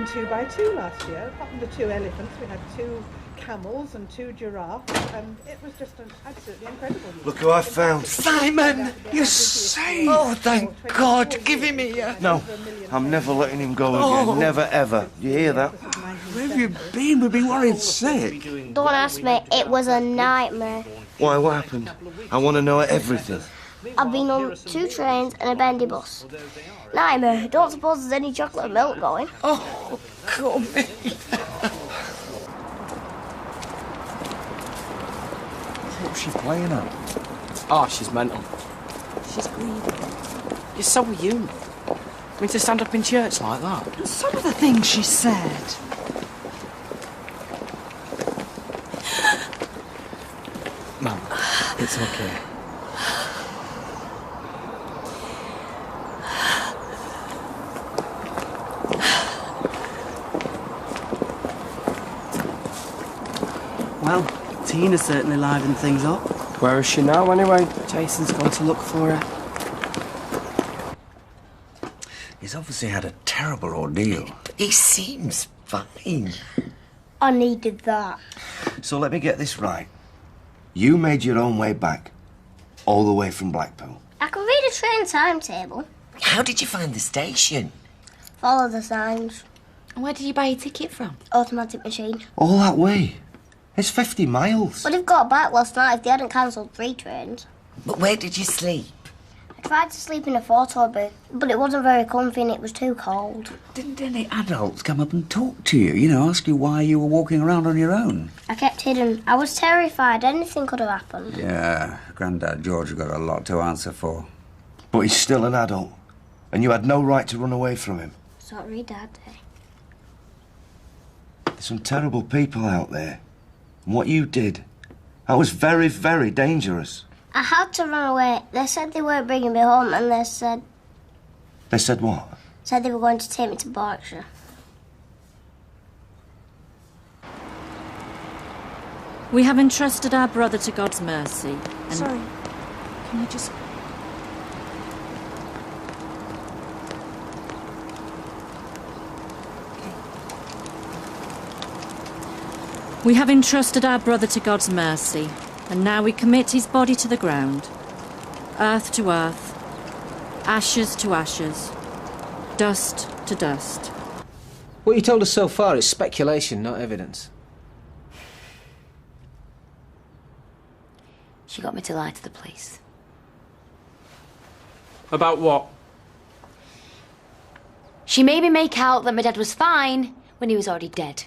2x2 last year. Apart from the 2 elephants, we had 2 camels and 2 giraffes, and it was just an absolutely incredible year. Look who I found. Simon! You're safe! Oh, thank God! Give him here! No, I'm never letting him go again. Never, ever. You hear that? Where have you been? We've been worried sick. Don't ask me. It was a nightmare. Why, what happened? I want to know everything. I've been on 2 trains and a bendy bus. Nightmare. Don't suppose there's any chocolate and milk going. Oh, come here. What's she playing at? Oh, she's mental. She's grieving. Yeah, so are you. I mean, to stand up in church like that. Some of the things she said. Mum, it's okay. Well, Tina's certainly livened things up. Where is she now, anyway? Jason's gone to look for her. He's obviously had a terrible ordeal. He seems fine. I needed that. So let me get this right. You made your own way back, all the way from Blackpool. I can read a train timetable. How did you find the station? Follow the signs. And where did you buy your ticket from? Automatic machine. All that way? It's 50 miles. Would have got back last night if they hadn't cancelled 3 trains. But where did you sleep? I tried to sleep in a photo booth, but it wasn't very comfy and it was too cold. Didn't any adults come up and talk to you? You know, ask you why you were walking around on your own? I kept hidden. I was terrified. Anything could have happened. Yeah, Grandad George got a lot to answer for. But he's still an adult, and you had no right to run away from him. Sorry, Daddy. There's some terrible people out there. And what you did, that was very, very dangerous. I had to run away. They said they weren't bringing me home, and they said... They said what? Said they were going to take me to Berkshire. We have entrusted our brother to God's mercy. And Sorry, can you just... we have entrusted our brother to God's mercy, and now we commit his body to the ground. Earth to earth, ashes to ashes, dust to dust. What you told us so far is speculation, not evidence. She got me to lie to the police. About what? She made me make out that my dad was fine when he was already dead.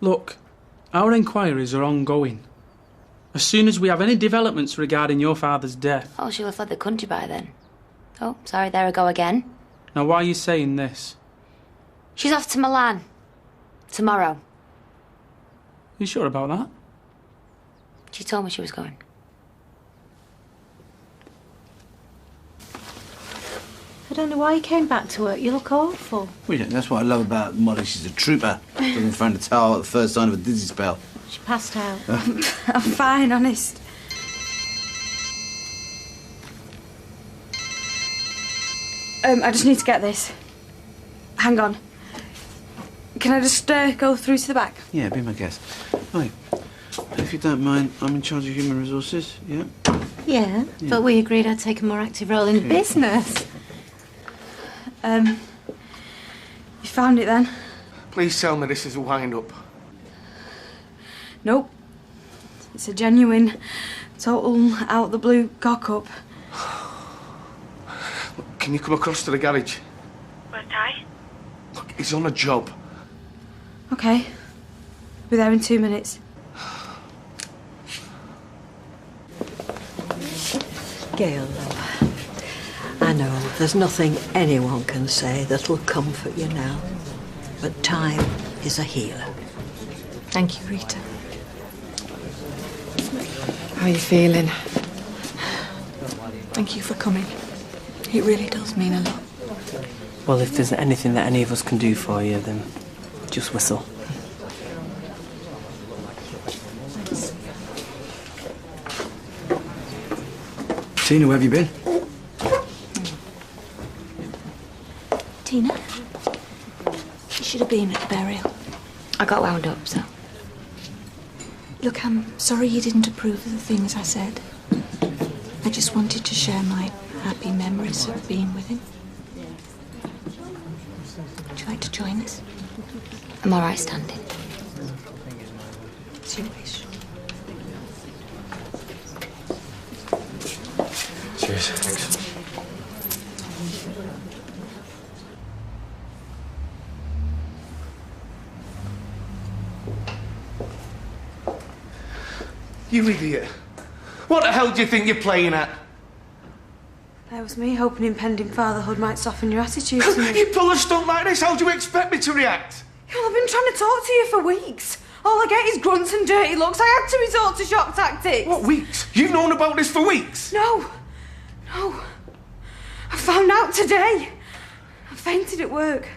Look, our inquiries are ongoing. As soon as we have any developments regarding your father's death... Oh, she'll have fled the country by then. Oh, sorry, there I go again. Now, why are you saying this? She's off to Milan. Tomorrow. You sure about that? She told me she was going. I don't know why you came back to work. You look awful. Well, yeah, that's what I love about Molly. She's a trooper. Doesn't find a towel at the first sign of a dizzy spell. She passed out. I'm fine, honest. I just need to get this. Hang on. Can I just go through to the back? Yeah, be my guest. Right. If you don't mind, I'm in charge of human resources, yeah? Yeah, but we agreed I'd take a more active role in the business. You found it then? Please tell me this is a wind-up. Nope. It's a genuine, total, out-the-blue cock-up. Can you come across to the garage? Where's Ty? Look, he's on a job. OK. Be there in 2 minutes. Gail, love, I know there's nothing anyone can say that'll comfort you now, but time is a healer. Thank you, Rita. How are you feeling? Thank you for coming. It really does mean a lot. Well, if there's anything that any of us can do for you, then just whistle. Tina, where have you been? Tina? should have been at the burial. I got wound up, so. Look, I'm sorry you didn't approve of the things I said. I just wanted to share my happy memories of being with him. Would you like to join us? I'm all right standing. It's your wish. Cheers. Thanks. You idiot. What the hell do you think you're playing at? That was me hoping impending fatherhood might soften your attitude to me. You pull a stunt like this, how do you expect me to react? Well, I've been trying to talk to you for weeks. All I get is grunts and dirty looks. I had to resort to shock tactics. What, weeks? You've known about this for weeks? No. I found out today. I fainted at work.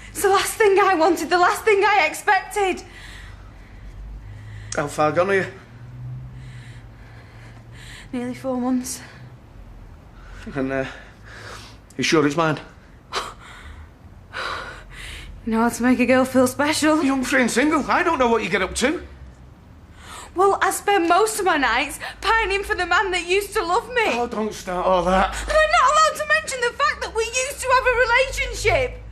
It's the last thing I wanted, the last thing I expected. How far gone are you? Nearly 4 months. And, you sure it's mine? You know how to make a girl feel special. Young, free and single. I don't know what you get up to. Well, I spend most of my nights pining for the man that used to love me. Oh, don't start all that. And I'm not allowed to mention the fact that we used to have a relationship.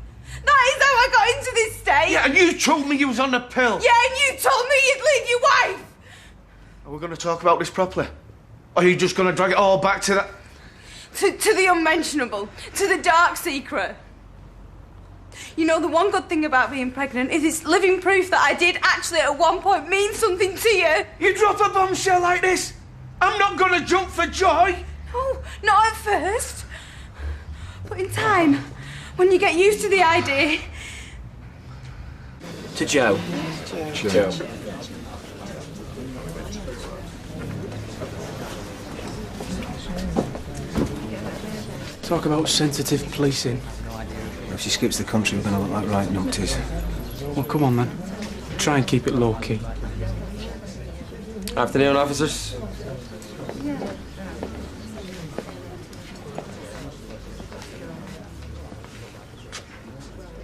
That is how I got into this state. Yeah, and you told me you was on the pill. Yeah, and you told me you'd leave your wife. Are we going to talk about this properly? Or are you just going to drag it all back to that? To the unmentionable. To the dark secret. You know, the one good thing about being pregnant is it's living proof that I did actually at one point mean something to you. You drop a bombshell like this? I'm not going to jump for joy. No, not at first. But in time, when you get used to the idea... To Joe. Joe. Talk about sensitive policing. If she skips the country, we're going to look like right numpties. Well, come on, then. Try and keep it low-key. Afternoon, officers.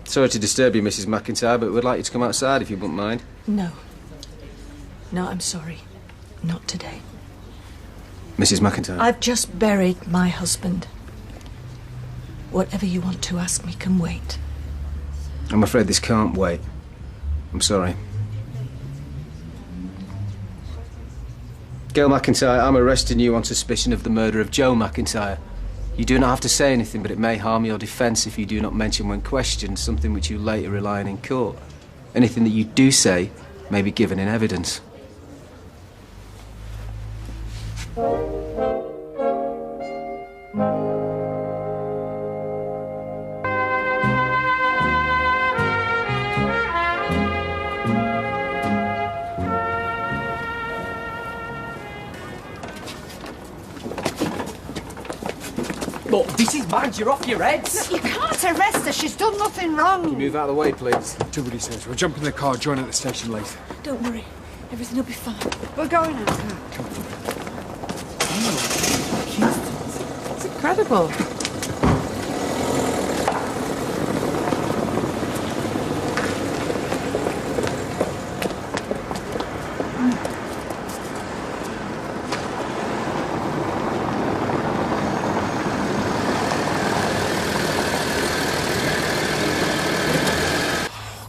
Sorry to disturb you, Mrs. McIntyre, but we'd like you to come outside if you wouldn't mind. No. No, I'm sorry. Not today. Mrs. McIntyre. I've just buried my husband. Whatever you want to ask me can wait. I'm afraid this can't wait. I'm sorry. Gail McIntyre, I'm arresting you on suspicion of the murder of Joe McIntyre. You do not have to say anything, but it may harm your defence if you do not mention when questioned something which you later rely on in court. Anything that you do say may be given in evidence. Look, this is bad. You're off your heads. You can't arrest her. She's done nothing wrong. Can you move out of the way, please? Do what he says. We'll jump in the car, join at the station later. Don't worry. Everything will be fine. We're going out. It's incredible.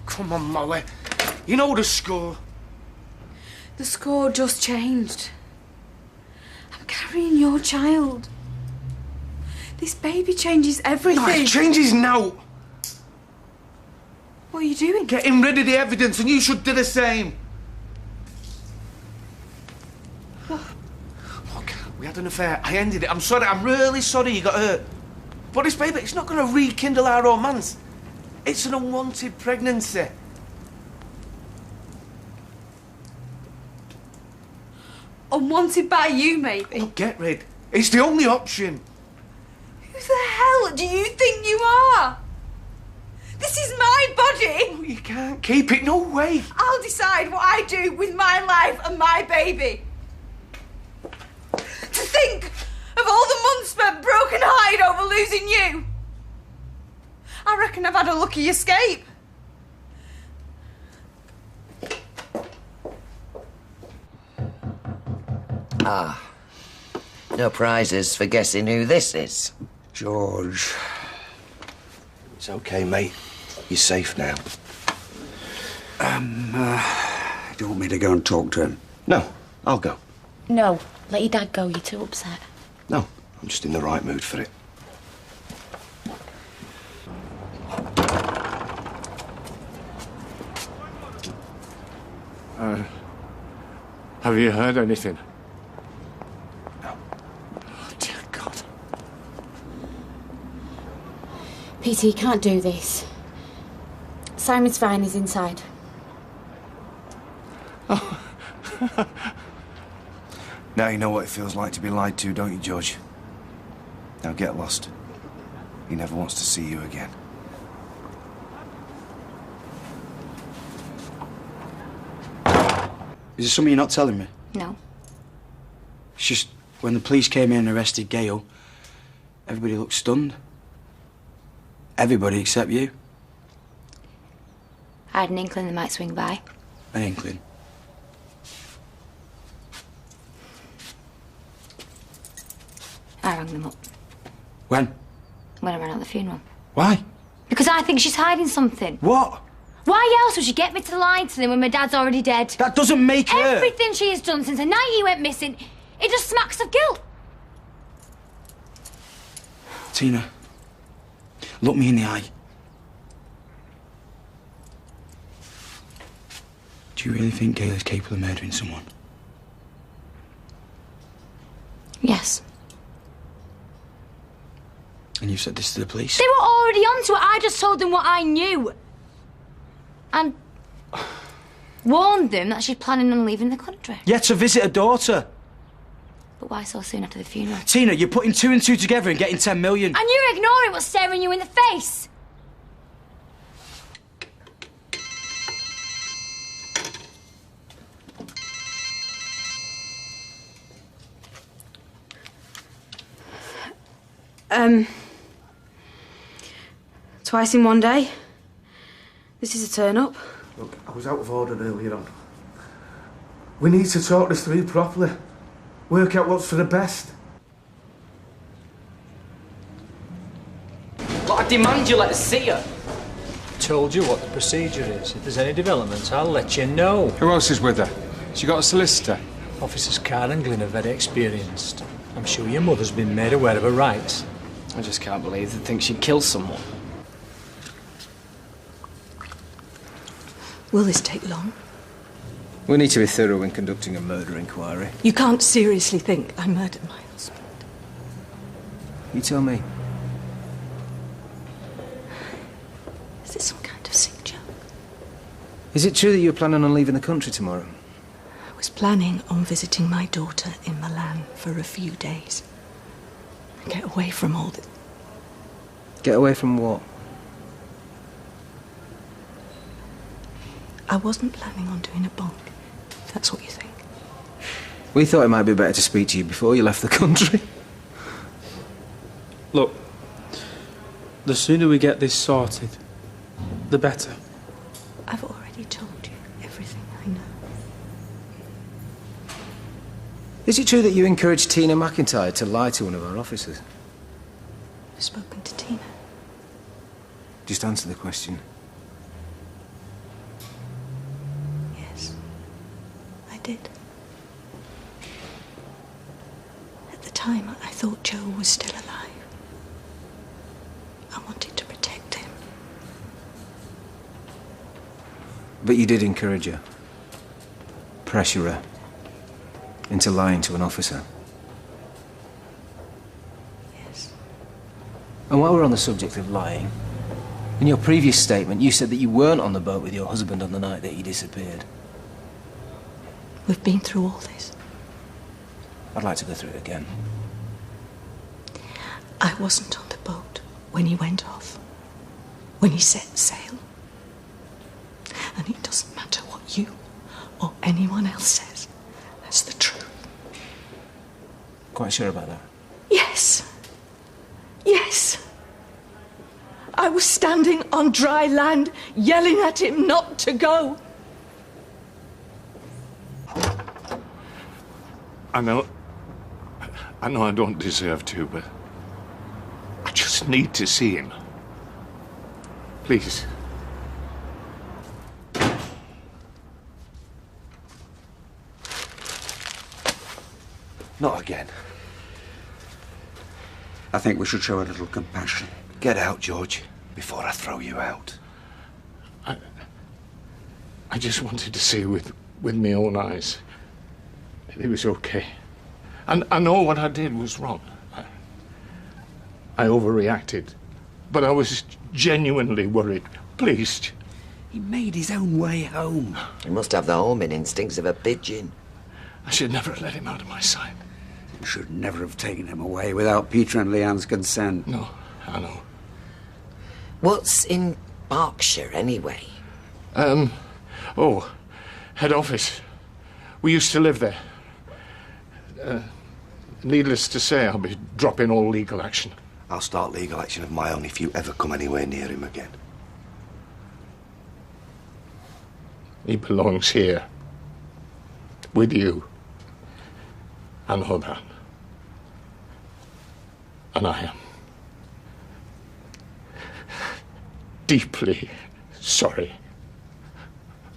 Come on, Molly. You know the score. The score just changed. I'm carrying your child. This baby changes everything. No, it changes now. What are you doing? Getting rid of the evidence, and you should do the same. What? Look, we had an affair. I ended it. I'm sorry. I'm really sorry you got hurt. But this baby, it's not going to rekindle our romance. It's an unwanted pregnancy. Unwanted by you, maybe? Look, get rid. It's the only option. Who the hell do you think you are? This is my body. Oh, you can't keep it. No way. I'll decide what I do with my life and my baby. To think of all the months spent broken-hearted over losing you. I reckon I've had a lucky escape. Ah. No prizes for guessing who this is. George. It's okay, mate. You're safe now. Do you want me to go and talk to him? No, I'll go. No, let your dad go. You're too upset. No, I'm just in the right mood for it. Have you heard anything? No. Oh, dear God. Peter, you can't do this. Simon's fine, he's inside. Now you know what it feels like to be lied to, don't you, George? Now get lost. He never wants to see you again. Is there something you're not telling me? No. It's just when the police came in and arrested Gail, everybody looked stunned. Everybody except you. I had an inkling they might swing by. An inkling. I rang them up When? when I ran out the funeral. Why? Because I think she's hiding something. What? Why else would she get me to lie to them when my dad's already dead? That doesn't make her... Everything she has done since the night he went missing, it just smacks of guilt. Tina, look me in the eye. Do you really think Gail is capable of murdering someone? Yes. And you've said this to the police? They were already onto it. I just told them what I knew. And warned them that she's planning on leaving the country. Yeah, to visit her daughter. But why so soon after the funeral? Tina, you're putting 2 and 2 together and getting 10 million. And you're ignoring what's staring you in the face. Twice in one day. This is a turn-up. Look, I was out of order earlier on. We need to talk this through properly. Work out what's for the best. But I demand you let us see her. Told you what the procedure is. If there's any developments, I'll let you know. Who else is with her? She got a solicitor? Officers Carr and Glynn are very experienced. I'm sure your mother's been made aware of her rights. I just can't believe they think she'd kill someone. Will this take long? We need to be thorough in conducting a murder inquiry. You can't seriously think I murdered my husband. You tell me. Is this some kind of sick joke? Is it true that you're planning on leaving the country tomorrow? I was planning on visiting my daughter in Milan for a few days. Get away from all this. Get away from what? I wasn't planning on doing a bonk. If that's what you think. We thought it might be better to speak to you before you left the country. Look, the sooner we get this sorted, the better. I've already told you everything I know. Is it true that you encouraged Tina McIntyre to lie to one of our officers? I've spoken to Tina. Just answer the question. Yes, I did. At the time, I thought Joe was still alive. I wanted to protect him. But you did encourage her. Pressure her into lying to an officer. Yes. And while we're on the subject of lying, in your previous statement you said that you weren't on the boat with your husband on the night that he disappeared. We've been through all this. I'd like to go through it again. I wasn't on the boat when he went off. When he set sail. And it doesn't matter what you or anyone else says. That's the truth. Quite sure about that? Yes. Yes. I was standing on dry land, yelling at him not to I know I know I don't deserve to, but I just need to see him. Please. Not again. I think we should show a little compassion. Get out, George, before I throw you out. I just wanted to see with my own eyes. It was okay. And I know what I did was wrong. I overreacted. But I was genuinely worried. Please. He made his own way home. He must have the homing instincts of a pigeon. I should never have let him out of my sight. You should never have taken him away without Peter and Leanne's consent. No, I know. What's in Berkshire, anyway? Oh, head office. We used to live there. Needless to say, I'll be dropping all legal action. I'll start legal action of my own if you ever come anywhere near him again. He belongs here. With you. I know that. And I am deeply sorry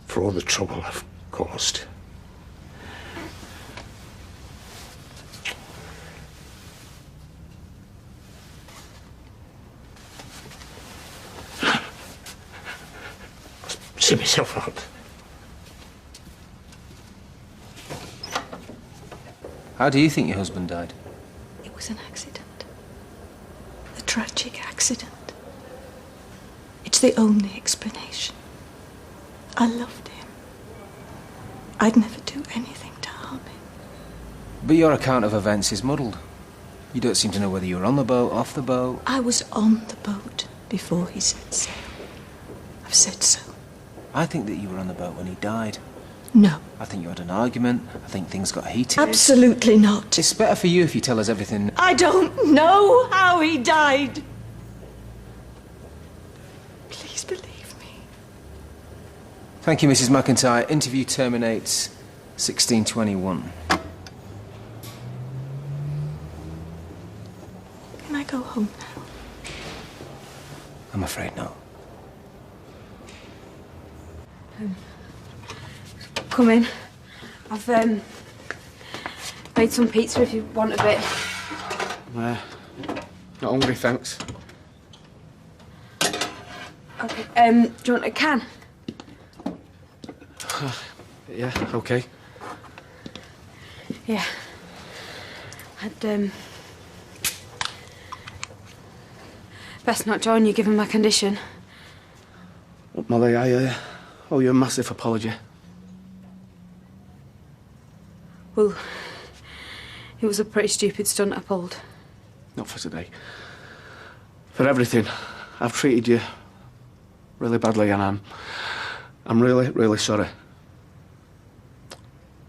for all the trouble I've caused. See myself out. How do you think your husband died? It was an accident. A tragic accident. It's the only explanation. I loved him. I'd never do anything to harm him. But your account of events is muddled. You don't seem to know whether you were on the boat, off the boat. I was on the boat before he set sail. I've said so. I think that you were on the boat when he died. No. I think you had an argument. I think things got heated. Absolutely not. It's better for you if you tell us everything. I don't know how he died. Please believe me. Thank you, Mrs. McIntyre. Interview terminates 16:21. Can I go home now? I'm afraid not. Come in. I've made some pizza if you want a bit. Not hungry, thanks. Okay. Do you want a can? Yeah, okay. Yeah. I'd best not join you given my condition. Look, Molly, I owe you a massive apology. Well, it was a pretty stupid stunt I pulled. Not for today. For everything. I've treated you really badly, and I'm really, really sorry.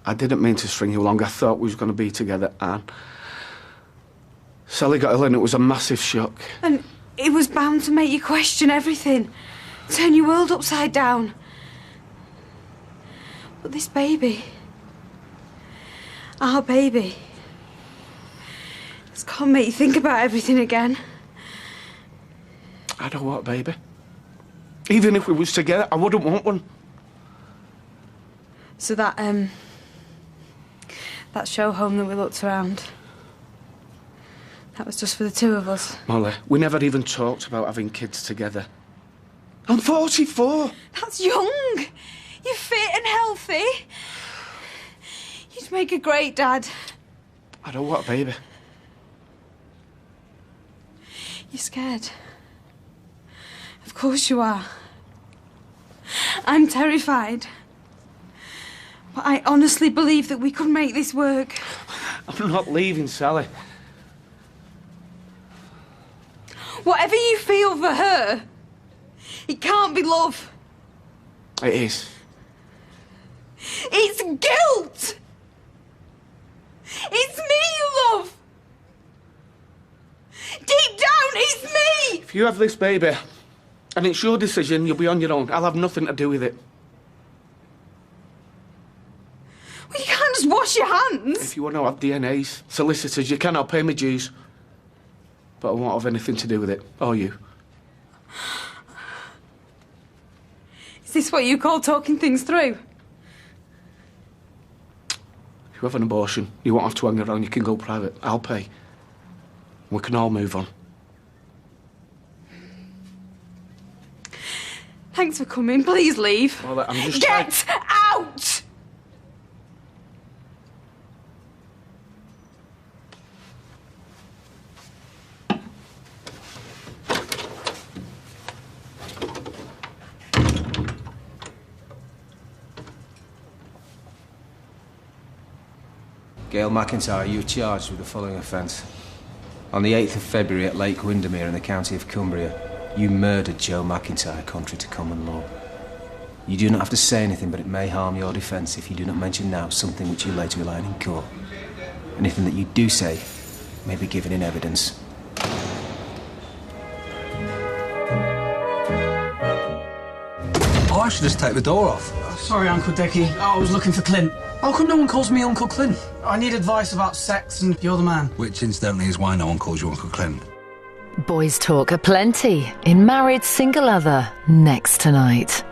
I didn't mean to string you along. I thought we was going to be together, and Sally got ill, and it was a massive shock. And it was bound to make you question everything. Turn your world upside down. But this baby... our baby... it's got to make you think about everything again. I don't want a baby. Even if we was together, I wouldn't want one. So that show home that we looked around, that was just for the two of us. Molly, we never even talked about having kids together. I'm 44. That's young. You're fit and healthy. You'd make a great dad. I don't want a baby. You're scared. Of course you are. I'm terrified. But I honestly believe that we could make this work. I'm not leaving, Sally. Whatever you feel for her, it can't be love. It is. It's guilt. It's me you love. Deep down, it's me. If you have this baby, and it's your decision, you'll be on your own. I'll have nothing to do with it. Well, you can't just wash your hands. If you want to have DNAs, solicitors, you cannot pay me dues. But I won't have anything to do with it, or you. Is this what you call talking things through? If you have an abortion, you won't have to hang around, you can go private. I'll pay. We can all move on. Thanks for coming. Please leave. Well, I'm just Get out! Gail McIntyre, you were charged with the following offence. On the 8th of February at Lake Windermere in the county of Cumbria, you murdered Joe McIntyre contrary to common law. You do not have to say anything, but it may harm your defence if you do not mention now something which you later rely on in court. Anything that you do say may be given in evidence. Oh, I should just take the door off. Sorry, Uncle Dickie. I was looking for Clint. How come no one calls me Uncle Clint? I need advice about sex and you're the man. Which, incidentally, is why no one calls you Uncle Clint. Boys talk aplenty in Married Single Other, next tonight.